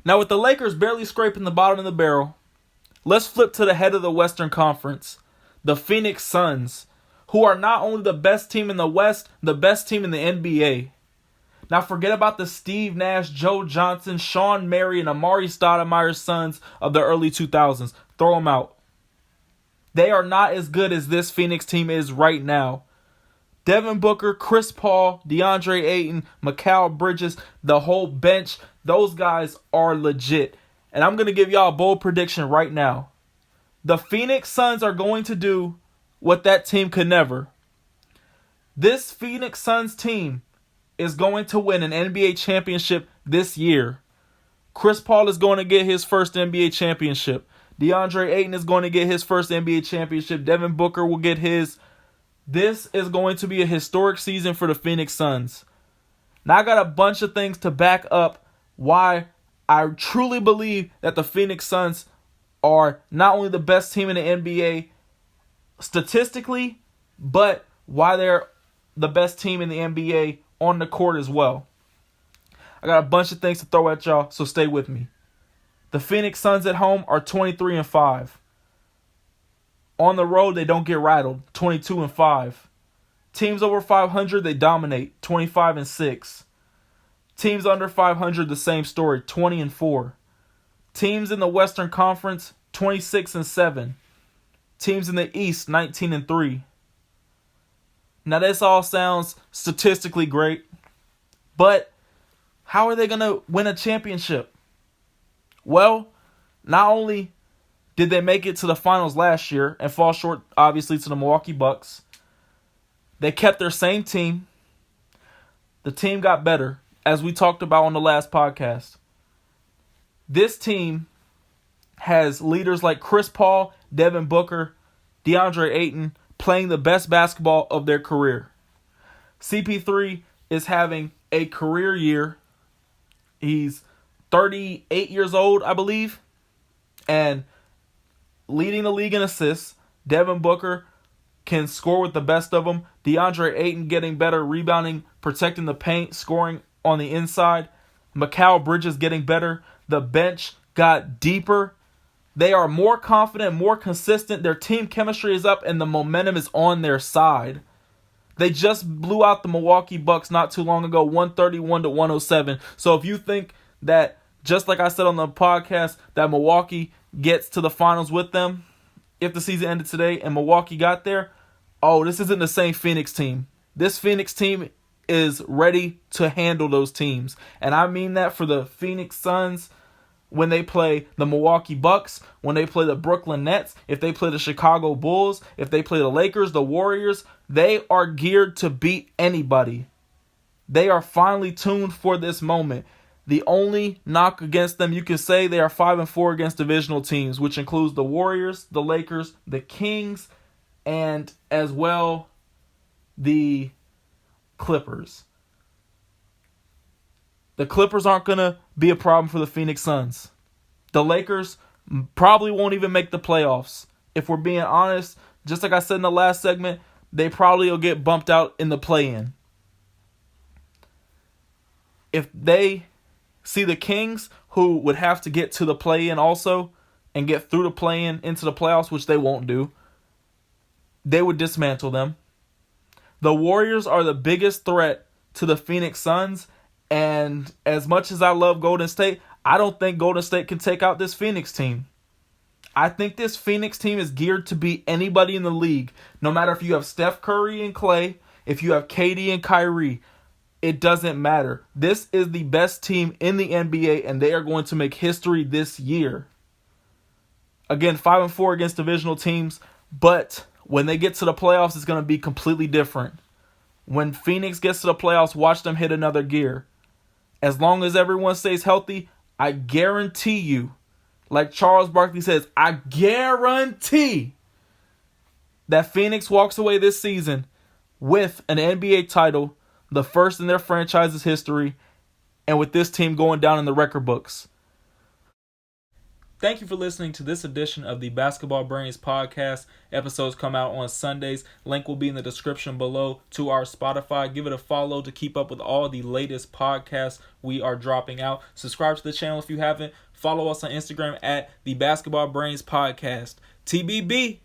Now, with the Lakers barely scraping the bottom of the barrel, let's flip to the head of the Western Conference, the Phoenix Suns, who are not only the best team in the West, the best team in the NBA. Now, forget about the Steve Nash, Joe Johnson, Sean Murray, and Amari Stoudemire Suns of the early 2000s. Throw them out. They are not as good as this Phoenix team is right now. Devin Booker, Chris Paul, DeAndre Ayton, Mikal Bridges, the whole bench, those guys are legit. And I'm going to give y'all a bold prediction right now. The Phoenix Suns are going to do what that team could never. This Phoenix Suns team is going to win an NBA championship this year. Chris Paul is going to get his first NBA championship. DeAndre Ayton is going to get his first NBA championship. Devin Booker will get his. This is going to be a historic season for the Phoenix Suns. Now, I got a bunch of things to back up why I truly believe that the Phoenix Suns are not only the best team in the NBA statistically, but why they're the best team in the NBA on the court as well. I got a bunch of things to throw at y'all, so stay with me. The Phoenix Suns at home are 23-5. On the road, they don't get rattled, 22-5. Teams over 500, they dominate, 25-6. Teams under 500, the same story, 20-4. Teams in the Western Conference, 26-7. Teams in the East, 19-3. Now, this all sounds statistically great, but how are they going to win a championship? Well, not only did they make it to the finals last year and fall short, obviously, to the Milwaukee Bucks, they kept their same team. The team got better, as we talked about on the last podcast. This team has leaders like Chris Paul, Devin Booker, DeAndre Ayton, playing the best basketball of their career. CP3 is having a career year. He's 38 years old, I believe, and leading the league in assists. Devin Booker can score with the best of them. DeAndre Ayton getting better, rebounding, protecting the paint, scoring on the inside. Mikal Bridges getting better. The bench got deeper. They are more confident, more consistent. Their team chemistry is up, and the momentum is on their side. They just blew out the Milwaukee Bucks not too long ago, 131-107. So if you think that, just like I said on the podcast, that Milwaukee gets to the finals with them, if the season ended today and Milwaukee got there, this isn't the same Phoenix team. This Phoenix team is ready to handle those teams. And I mean that for the Phoenix Suns when they play the Milwaukee Bucks, when they play the Brooklyn Nets, if they play the Chicago Bulls, if they play the Lakers, the Warriors, they are geared to beat anybody. They are finely tuned for this moment. The only knock against them, you can say they are 5-4 against divisional teams, which includes the Warriors, the Lakers, the Kings, and as well the Clippers. The Clippers aren't going to be a problem for the Phoenix Suns. The Lakers probably won't even make the playoffs. If we're being honest, just like I said in the last segment, they probably will get bumped out in the play-in. If they see the Kings, who would have to get to the play-in also and get through the play-in into the playoffs, which they won't do, they would dismantle them. The Warriors are the biggest threat to the Phoenix Suns, and as much as I love Golden State, I don't think Golden State can take out this Phoenix team. I think this Phoenix team is geared to beat anybody in the league. No matter if you have Steph Curry and Klay, if you have KD and Kyrie, it doesn't matter. This is the best team in the NBA, and they are going to make history this year. Again, 5-4 against divisional teams, but when they get to the playoffs, it's going to be completely different. When Phoenix gets to the playoffs, watch them hit another gear. As long as everyone stays healthy, I guarantee you, like Charles Barkley says, I guarantee that Phoenix walks away this season with an NBA title, the first in their franchise's history, and with this team going down in the record books. Thank you for listening to this edition of the Basketball Brains podcast. Episodes come out on Sundays. Link will be in the description below to our Spotify. Give it a follow to keep up with all the latest podcasts we are dropping out. Subscribe to the channel if you haven't. Follow us on Instagram at the Basketball Brains Podcast. TBB.